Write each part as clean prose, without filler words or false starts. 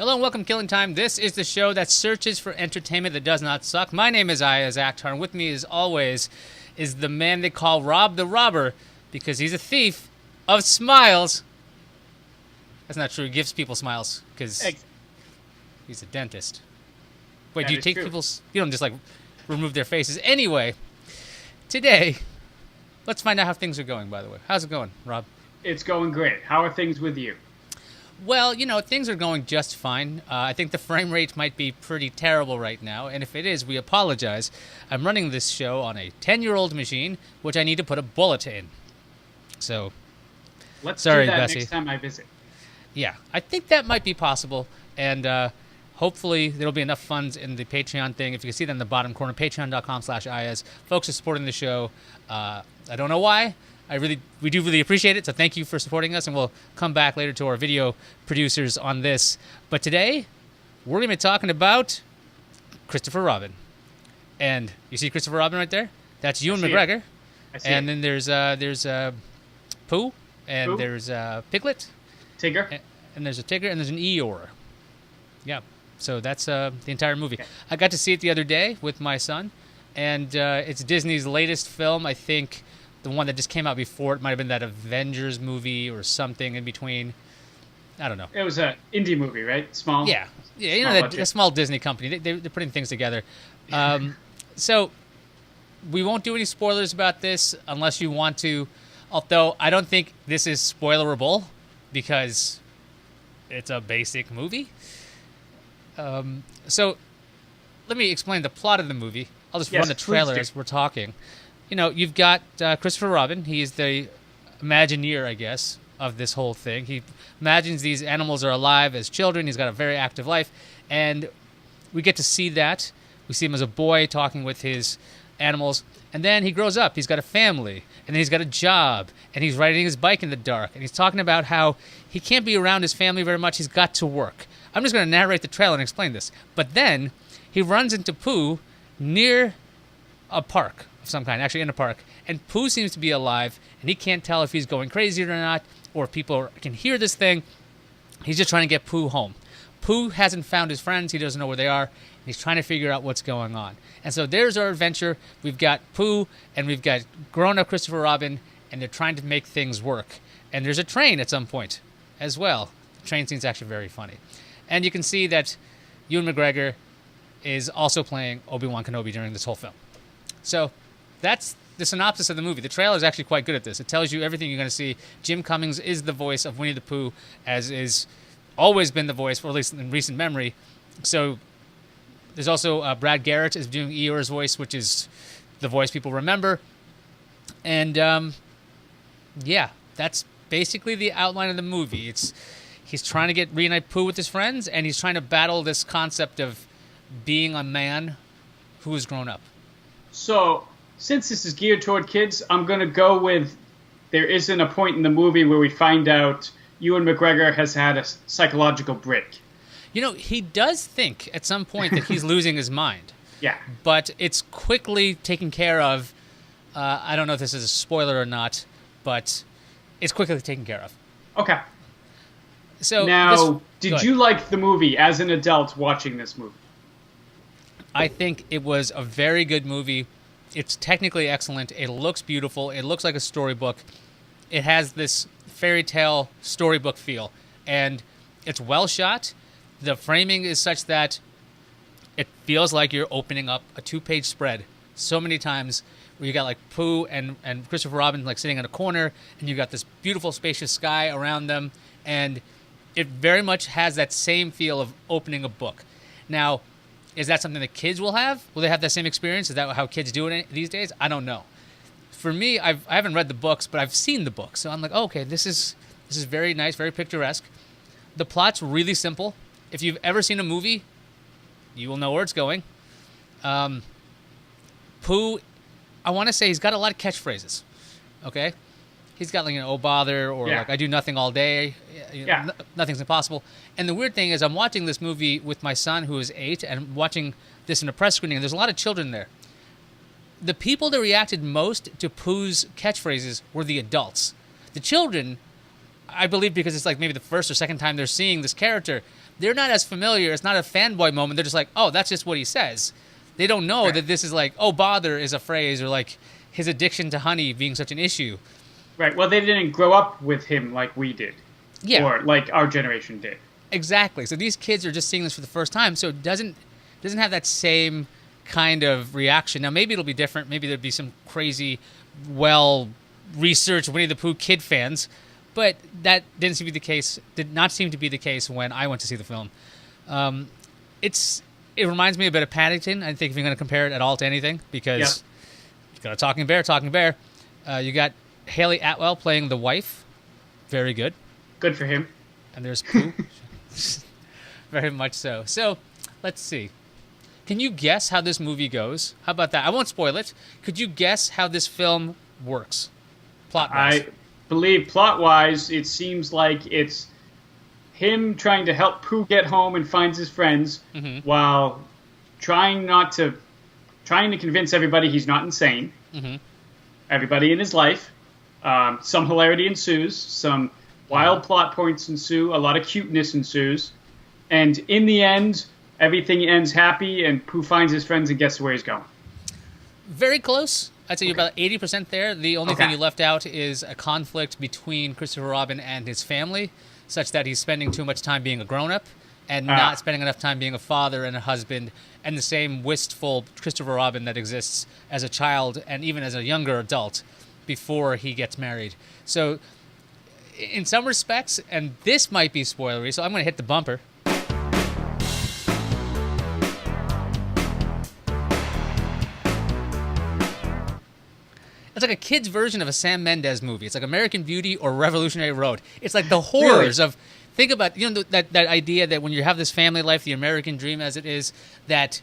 Hello and welcome, Killing Time. This is the show that searches for entertainment that does not suck. My name is Iyaz, and with me, as always, is the man they call Rob the Robber because he's a thief of smiles. That's not true. He gives people smiles because he's a dentist. Wait, do you take people's... You don't just, remove their faces. Anyway, today, let's find out how things are going, by the way. How's it going, Rob? It's going great. How are things with you? Well, things are going just fine. I think the frame rate might be pretty terrible right now, and if it is, we apologize. I'm running this show on a 10-year-old machine, which I need to put a bullet in. So, let's sorry, do that Bessie. Next time I visit. Yeah, I think that might be possible, and hopefully there'll be enough funds in the Patreon thing. If you can see that in the bottom corner, patreon.com/Iyaz. Folks are supporting the show. I don't know why. We do really appreciate it, so thank you for supporting us, and we'll come back later to our video producers on this. But today, we're going to be talking about Christopher Robin. And you see Christopher Robin right there? That's Ewan McGregor. And then there's Pooh, and there's Piglet. Tigger. And there's a Tigger, and there's an Eeyore. Yeah, so that's the entire movie. Okay. I got to see it the other day with my son, and it's Disney's latest film, I think. The one that just came out before it might have been that Avengers movie or something in between. I don't know. It was an indie movie, right? Small. Yeah. A small Disney company. They're putting things together. So we won't do any spoilers about this unless you want to. Although I don't think this is spoilerable because it's a basic movie. So let me explain the plot of the movie. I'll just run the trailer as we're talking. You've got Christopher Robin. He's the Imagineer, I guess, of this whole thing. He imagines these animals are alive as children. He's got a very active life. And we get to see that. We see him as a boy talking with his animals. And then he grows up. He's got a family. And then he's got a job. And he's riding his bike in the dark. And he's talking about how he can't be around his family very much. He's got to work. I'm just going to narrate the trailer and explain this. But then he runs into Pooh near a park of some kind, actually in a park, and Pooh seems to be alive, and he can't tell if he's going crazy or not, or if people can hear this thing. He's just trying to get Pooh home. Pooh hasn't found his friends. He doesn't know where they are, and he's trying to figure out what's going on. And so there's our adventure. We've got Pooh, and we've got grown-up Christopher Robin, and they're trying to make things work. And there's a train at some point as well. The train scene's actually very funny. And you can see that Ewan McGregor is also playing Obi-Wan Kenobi during this whole film. So that's the synopsis of the movie. The trailer is actually quite good at this. It tells you everything you're going to see. Jim Cummings is the voice of Winnie the Pooh, as is always been the voice, or at least in recent memory. So there's also Brad Garrett is doing Eeyore's voice, which is the voice people remember. And that's basically the outline of the movie. He's trying to reunite Pooh with his friends, and he's trying to battle this concept of being a man who has grown up. So, since this is geared toward kids, I'm going to go with there isn't a point in the movie where we find out Ewan McGregor has had a psychological break. He does think at some point that he's losing his mind. Yeah. But it's quickly taken care of. I don't know if this is a spoiler or not, but it's quickly taken care of. Okay. So now, did you like the movie as an adult watching this movie? I think it was a very good movie. It's technically excellent. It looks beautiful. It looks like a storybook. It has this fairy tale storybook feel. And it's well shot. The framing is such that it feels like you're opening up a 2-page spread so many times where you got Pooh and Christopher Robin sitting in a corner, and you got this beautiful spacious sky around them. And it very much has that same feel of opening a book. Now, is that something that kids will have? Will they have that same experience? Is that how kids do it these days? I don't know. For me, I haven't read the books, but I've seen the books. So I'm like, okay, this is very nice, very picturesque. The plot's really simple. If you've ever seen a movie, you will know where it's going. Pooh, I want to say he's got a lot of catchphrases. Okay? He's got oh bother, or I do nothing all day. Nothing's impossible. And the weird thing is I'm watching this movie with my son who is 8 and watching this in a press screening, and there's a lot of children there. The people that reacted most to Pooh's catchphrases were the adults. The children, I believe because it's maybe the first or second time they're seeing this character, they're not as familiar. It's not a fanboy moment. They're just like, oh, that's just what he says. They don't know that this is like, oh, bother is a phrase, or like his addiction to honey being such an issue. Right. Well, they didn't grow up with him like we did. Yeah. Or like our generation did. Exactly. So these kids are just seeing this for the first time, so it doesn't have that same kind of reaction. Now, maybe it'll be different. Maybe there'll be some crazy, well-researched Winnie the Pooh kid fans, but that did not seem to be the case when I went to see the film. It reminds me a bit of Paddington, I think, if you're going to compare it at all to anything, because you've got a talking bear. You got Haley Atwell playing the wife. Very good. Good for him. And there's Pooh. Very much so. So, let's see. Can you guess how this movie goes? How about that? I won't spoil it. Could you guess how this film works? Plot-wise. I believe plot-wise, it seems like it's him trying to help Pooh get home and finds his friends while trying to convince everybody he's not insane. Everybody in his life. Some hilarity ensues. Some wild plot points ensue. A lot of cuteness ensues. And in the end, everything ends happy, and Pooh finds his friends and gets where he's going. Very close. I'd say you're about 80% there. The only thing you left out is a conflict between Christopher Robin and his family, such that he's spending too much time being a grown-up and not spending enough time being a father and a husband, and the same wistful Christopher Robin that exists as a child and even as a younger adult before he gets married. So in some respects, and this might be spoilery, so I'm going to hit the bumper. It's like a kid's version of a Sam Mendes movie. It's like American Beauty or Revolutionary Road. It's like the horrors of... Think about, that idea that when you have this family life, the American dream as it is, that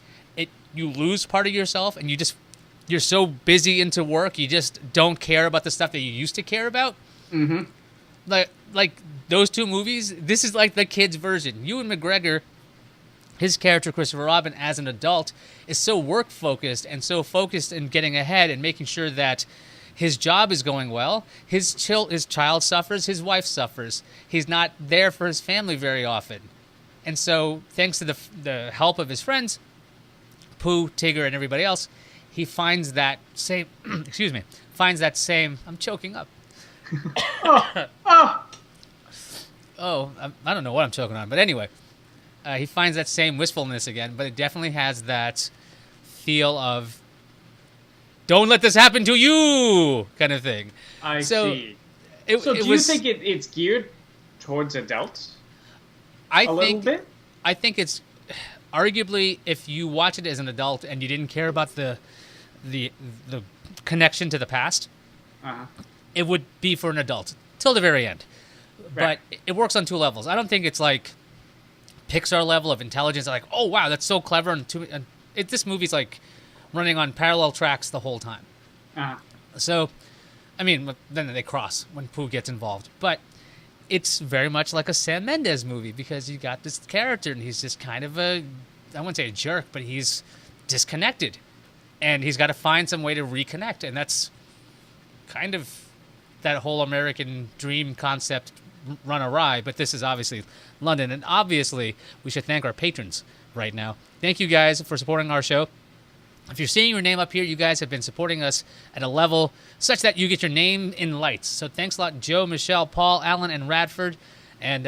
you lose part of yourself and you're so busy into work, you just don't care about the stuff that you used to care about. Like those two movies, this is like the kid's version. Ewan McGregor, his character Christopher Robin as an adult, is so work-focused and so focused in getting ahead and making sure that his job is going well. His child suffers. His wife suffers. He's not there for his family very often. And so, thanks to the help of his friends, Pooh, Tigger, and everybody else, he finds that same... I'm choking up. I don't know what I'm choking on. But anyway, he finds that same wistfulness again, but it definitely has that feel of... don't let this happen to you, kind of thing. I see. Do you think it's geared towards adults? A little bit? I think it's arguably, if you watch it as an adult and you didn't care about the connection to the past, it would be for an adult till the very end. Right. But it works on two levels. I don't think it's like Pixar level of intelligence. Like, oh wow, that's so clever, this movie's like running on parallel tracks the whole time. So, I mean, then they cross when Pooh gets involved. But it's very much like a Sam Mendes movie because you got this character and he's just kind of I wouldn't say a jerk, but he's disconnected. And he's got to find some way to reconnect. And that's kind of that whole American dream concept run awry. But this is obviously London. And obviously, we should thank our patrons right now. Thank you guys for supporting our show. If you're seeing your name up here, you guys have been supporting us at a level such that you get your name in lights. So thanks a lot, Joe, Michelle, Paul, Alan, and Radford. And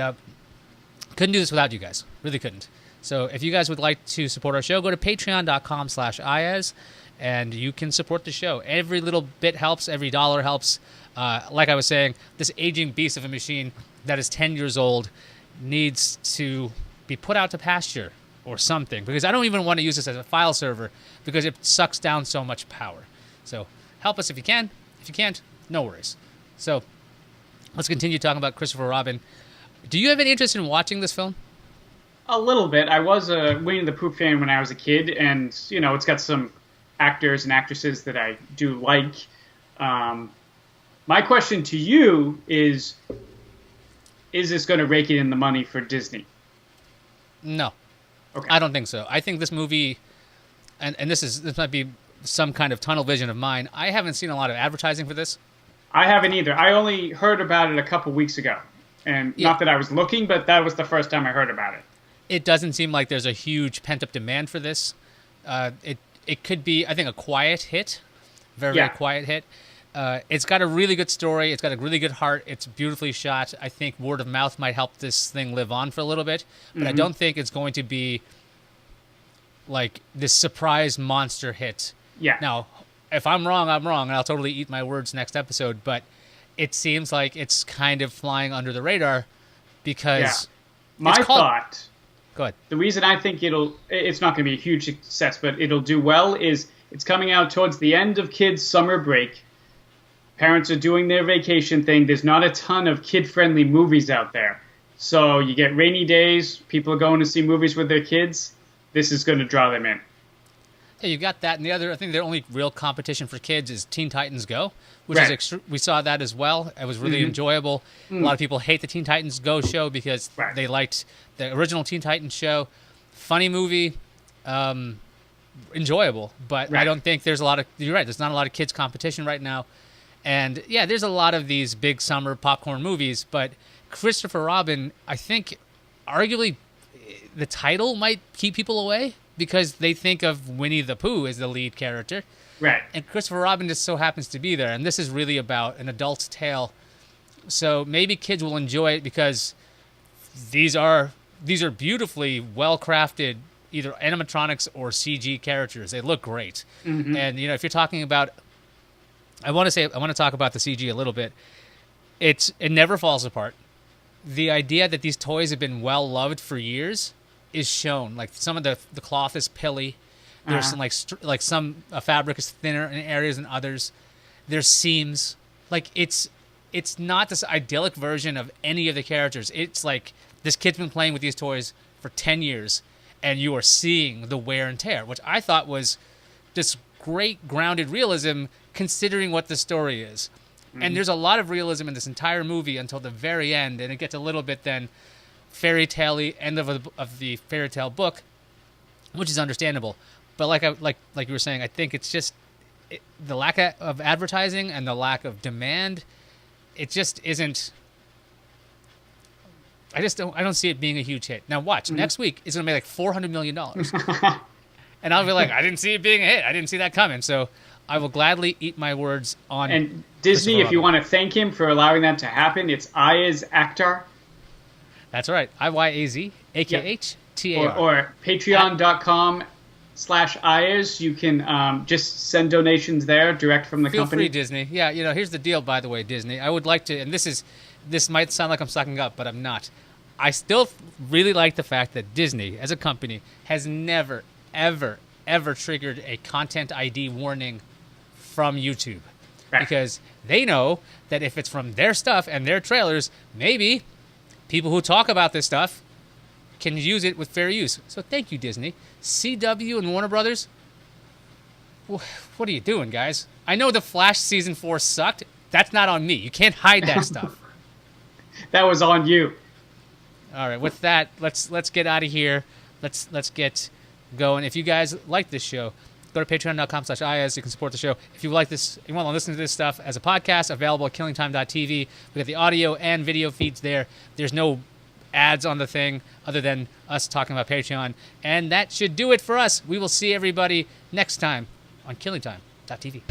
couldn't do this without you guys. Really couldn't. So if you guys would like to support our show, go to patreon.com/Iyaz, and you can support the show. Every little bit helps. Every dollar helps. Like I was saying, this aging beast of a machine that is 10 years old needs to be put out to pasture or something, because I don't even want to use this as a file server because it sucks down so much power. So help us if you can. If you can't, no worries. So let's continue talking about Christopher Robin. Do you have any interest in watching this film? A little bit. I was a Winnie the Pooh fan when I was a kid, and it's got some actors and actresses that I do like. My question to you is this going to rake it in the money for Disney? No. Okay. I don't think so. I think this movie, and this might be some kind of tunnel vision of mine, I haven't seen a lot of advertising for this. I haven't either. I only heard about it a couple weeks ago. And not that I was looking, but that was the first time I heard about it. it doesn't seem like there's a huge pent-up demand for this. It could be, I think, a quiet hit, very quiet hit. It's got a really good story. It's got a really good heart. It's beautifully shot. I think word of mouth might help this thing live on for a little bit, but I don't think it's going to be like this surprise monster hit. Yeah. Now, if I'm wrong, I'm wrong, and I'll totally eat my words next episode, but it seems like it's kind of flying under the radar because my thought, go ahead. The reason I think it's not going to be a huge success, but it'll do well is it's coming out towards the end of kids' summer break. Parents are doing their vacation thing. There's not a ton of kid-friendly movies out there. So you get rainy days, people are going to see movies with their kids. This is going to draw them in. Yeah, you've got that. And the other, I think the only real competition for kids is Teen Titans Go, which is we saw that as well. It was really enjoyable. A lot of people hate the Teen Titans Go show because they liked the original Teen Titans show. Funny movie, enjoyable. But I don't think there's a lot of, you're right, there's not a lot of kids competition right now. And yeah, there's a lot of these big summer popcorn movies, but Christopher Robin, I think arguably the title might keep people away because they think of Winnie the Pooh as the lead character. Right. And Christopher Robin just so happens to be there. And this is really about an adult's tale. So maybe kids will enjoy it because these are beautifully well-crafted either animatronics or CG characters. They look great. And, you know, if you're talking about, I want to talk about the CG a little bit. It never falls apart. The idea that these toys have been well loved for years is shown. Like some of the cloth is pilly. There's some some fabric is thinner in areas than others. There's seams. Like it's not this idyllic version of any of the characters. It's like this kid's been playing with these toys for 10 years, and you are seeing the wear and tear, which I thought was this great grounded realism considering what the story is. And there's a lot of realism in this entire movie until the very end, and it gets a little bit then fairy tale-y end of the fairy tale book, which is understandable. But like you were saying, I think it's just the lack of advertising and the lack of demand. It just isn't. I don't see it being a huge hit. Now watch, next week it's gonna make like $400 million, and I'll be like, I didn't see it being a hit. I didn't see that coming. So I will gladly eat my words on. And Disney, if you want to thank him for allowing that to happen, it's Iyaz Akhtar. That's right, Iyaz, Akhtar. Or patreon.com/Iyaz. You can just send donations there direct from the company. Feel free, Disney. Yeah, you know, here's the deal, by the way, Disney. I would like to, and this might sound like I'm sucking up, but I'm not. I still really like the fact that Disney, as a company, has never, ever, ever triggered a content ID warning from YouTube. Right. Because they know that if it's from their stuff and their trailers, maybe people who talk about this stuff can use it with fair use. So thank you, Disney. CW and Warner Brothers, what are you doing, guys? I know The Flash Season 4 sucked. That's not on me. You can't hide that stuff. That was on you. All right, with that, let's get out of here. Let's get going. If you guys like this show, go to patreon.com/Iyaz. You can support the show. If you like this, you want to listen to this stuff as a podcast, available at killingtime.tv. We got the audio and video feeds there. There's no ads on the thing other than us talking about Patreon. And that should do it for us. We will see everybody next time on killingtime.tv.